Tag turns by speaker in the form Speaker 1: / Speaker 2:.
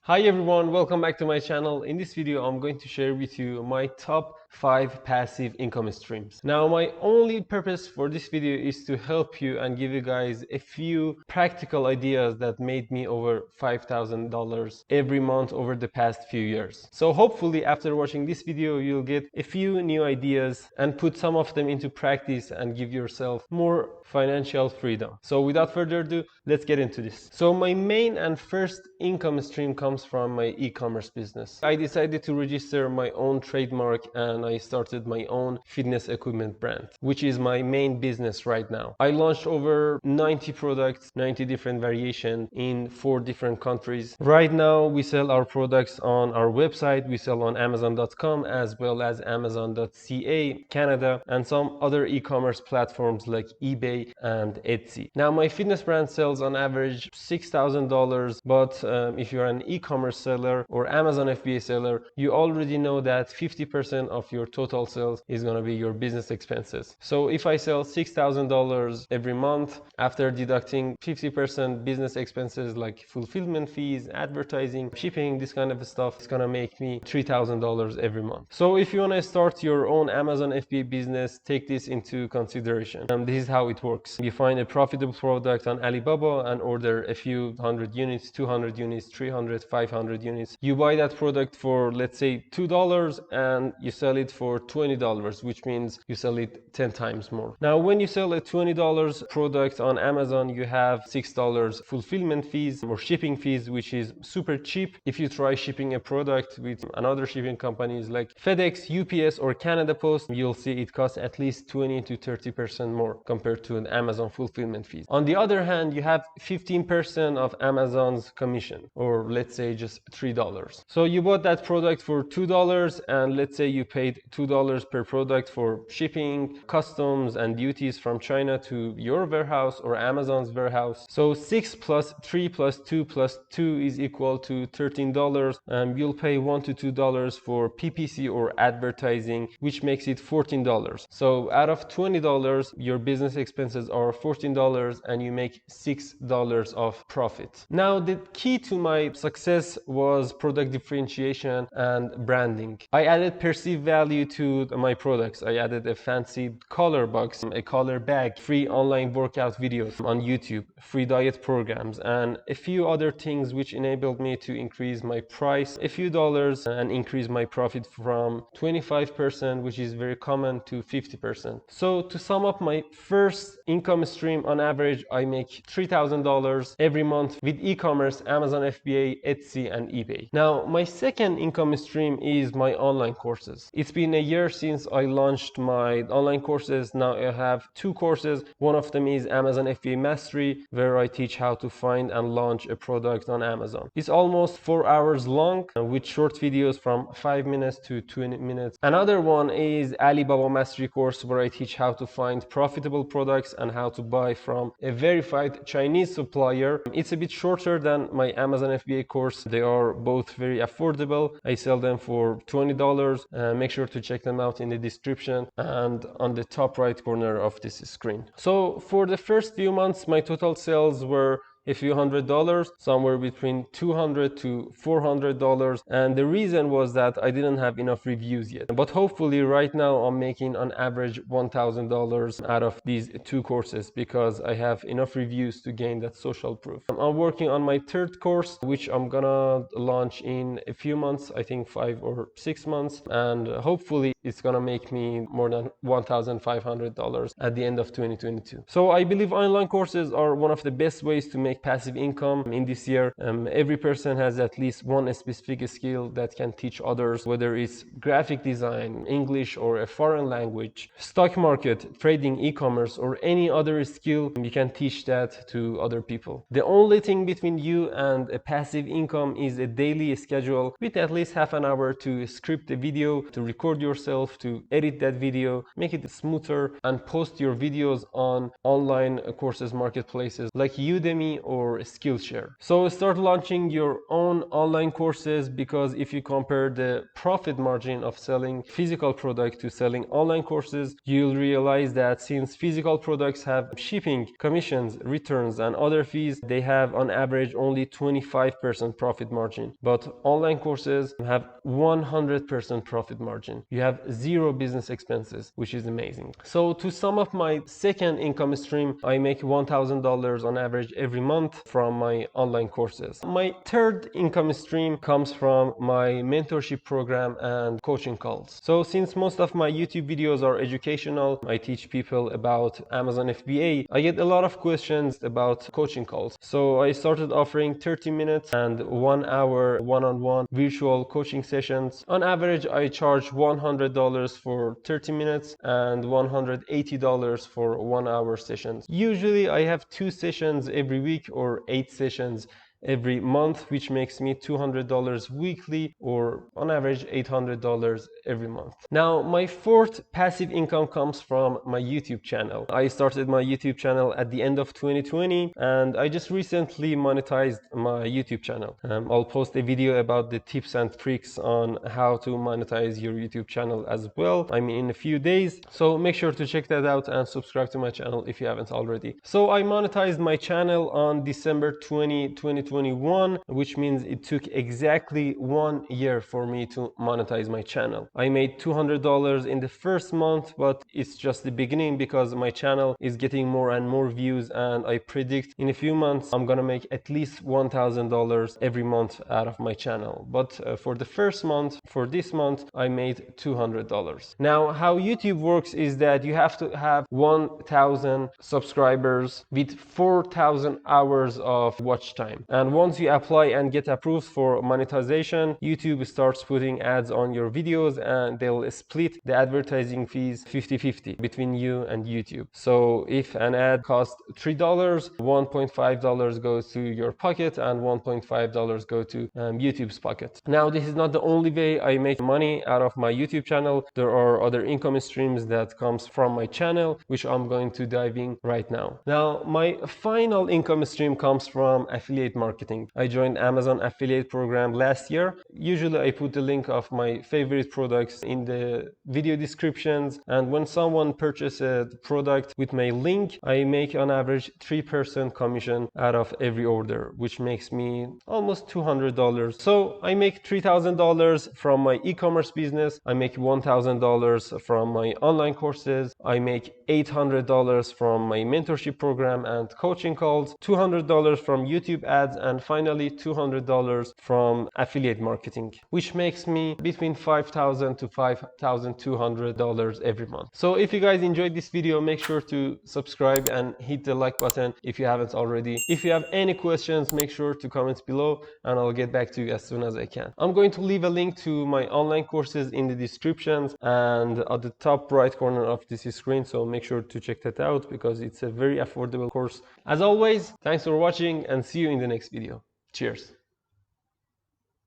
Speaker 1: Hi everyone, welcome back to my channel. In this video, I'm going to share with you my top 5 passive income streams. Now, my only purpose for this video is to help you and give you guys a few practical ideas that made me over $5,000 every month over the past few years. So hopefully after watching this video, you'll get a few new ideas and put some of them into practice and give yourself more financial freedom. So without further ado, let's get into this. So my main and first income stream comes from my e-commerce business. I decided to register my own trademark and I started my own fitness equipment brand, which is my main business right now. I launched over 90 products, 90 different variations in 4 different countries. Right now, we sell our products on our website. We sell on Amazon.com as well as Amazon.ca, Canada, and some other e-commerce platforms like eBay and Etsy. Now, my fitness brand sells on average $6,000, but if you're an e-commerce seller or Amazon FBA seller, you already know that 50% of your total sales is going to be your business expenses. So if I sell $6,000 every month, after deducting 50% business expenses like fulfillment fees, advertising, shipping, this kind of stuff, it's going to make me $3,000 every month. So if you want to start your own Amazon FBA business, take this into consideration. This is how it works. You find a profitable product on Alibaba and order a few hundred units, 200 units, 300, 500 units. You buy that product for, let's say, $2 and you sell it for $20, which means you sell it 10 times more. Now, when you sell a $20 product on Amazon, you have $6 fulfillment fees or shipping fees, which is super cheap. If you try shipping a product with another shipping companies like FedEx, UPS, or Canada Post, you'll see it costs at least 20 to 30% more compared to an Amazon fulfillment fees. On the other hand, you have 15% of Amazon's commission, or let's say just $3. So you bought that product for $2 and let's say you paid $2 per product for shipping, customs, and duties from China to your warehouse or Amazon's warehouse. So 6 plus 3 plus 2 plus 2 is equal to $13. You'll pay $1 to $2 for PPC or advertising, which makes it $14. So out of $20, your business expenses are $14 and you make $6 of profit. Now, the key to my success was product differentiation and branding. I added perceived value to my products. I added a fancy color box, a color bag, free online workout videos on YouTube, free diet programs, and a few other things which enabled me to increase my price a few dollars and increase my profit from 25%, which is very common, to 50%. So to sum up, my first income stream, on average, I make $3,000 every month with e-commerce, Amazon FBA, Etsy, and eBay. Now, my second income stream is my online courses. It's been a year since I launched my online courses. Now I have 2 courses. One of them is Amazon FBA Mastery, where I teach how to find and launch a product on Amazon. It's almost 4 hours long with short videos from 5 minutes to 20 minutes. Another one is Alibaba Mastery course, where I teach how to find profitable products and how to buy from a verified Chinese supplier. It's a bit shorter than my Amazon FBA course. They are both very affordable. I sell them for $20. Make sure to check them out in the description and on the top right corner of this screen. So for the first few months, my total sales were a few $100s, somewhere between $200 to $400, and the reason was that I didn't have enough reviews yet. But hopefully right now I'm making on average $1,000 out of these 2 courses because I have enough reviews to gain that social proof. I'm working on my third course, which I'm gonna launch in a few months, I think 5 or 6 months, and hopefully it's gonna make me more than $1,500 at the end of 2022. So I believe online courses are one of the best ways to make passive income in this year. Every person has at least one specific skill that can teach others, whether it's graphic design, English, or a foreign language, stock market, trading, e-commerce, or any other skill. You can teach that to other people. The only thing between you and a passive income is a daily schedule with at least half an hour to script the video, to record yourself, to edit that video, make it smoother, and post your videos on online courses marketplaces like Udemy or Skillshare. So start launching your own online courses, because if you compare the profit margin of selling physical product to selling online courses, you'll realize that since physical products have shipping, commissions, returns, and other fees, they have on average only 25% profit margin. But online courses have 100% profit margin. You have zero business expenses, which is amazing. So to sum up my second income stream, I make $1,000 on average every month from my online courses. My third income stream comes from my mentorship program and coaching calls. So since most of my YouTube videos are educational, I teach people about Amazon FBA, I get a lot of questions about coaching calls. So I started offering 30 minutes and 1 hour one-on-one virtual coaching sessions. On average, I charge $100 for 30 minutes and $180 for 1 hour sessions. Usually I have 2 sessions every week or 8 sessions every month, which makes me $200 weekly, or on average $800 every month. Now, my fourth passive income comes from my YouTube channel. I started my YouTube channel at the end of 2020, and I just recently monetized my YouTube channel. I'll post a video about the tips and tricks on how to monetize your YouTube channel as well, I mean in a few days. So make sure to check that out and subscribe to my channel if you haven't already. So I monetized my channel on December 2021, which means it took exactly 1 year for me to monetize my channel. I made $200 in the first month, but it's just the beginning because my channel is getting more and more views, and I predict in a few months I'm gonna make at least $1,000 every month out of my channel. But for the first month, for this month, I made $200. Now, how YouTube works is that you have to have 1,000 subscribers with 4,000 hours of watch time. And once you apply and get approved for monetization, YouTube starts putting ads on your videos, and they'll split the advertising fees 50-50 between you and YouTube. So if an ad costs $3, $1.5 goes to your pocket and $1.5 go to YouTube's pocket. Now, this is not the only way I make money out of my YouTube channel. There are other income streams that comes from my channel, which I'm going to dive in right now. Now, my final income stream comes from affiliate marketing. I joined Amazon affiliate program last year. Usually I put the link of my favorite products in the video descriptions, and when someone purchases a product with my link, I make on average 3% commission out of every order, which makes me almost $200. So I make $3,000 from my e-commerce business, I make $1,000 from my online courses, I make $800 from my mentorship program and coaching calls, $200 from YouTube ads, and finally $200 from affiliate marketing, which makes me between $5,000 to $5,200 every month. So if you guys enjoyed this video, make sure to subscribe and hit the like button if you haven't already. If you have any questions, make sure to comment below and I'll get back to you as soon as I can. I'm going to leave a link to my online courses in the descriptions and at the top right corner of this screen, so make sure to check that out because it's a very affordable course. As always, thanks for watching and see you in the next video. Cheers.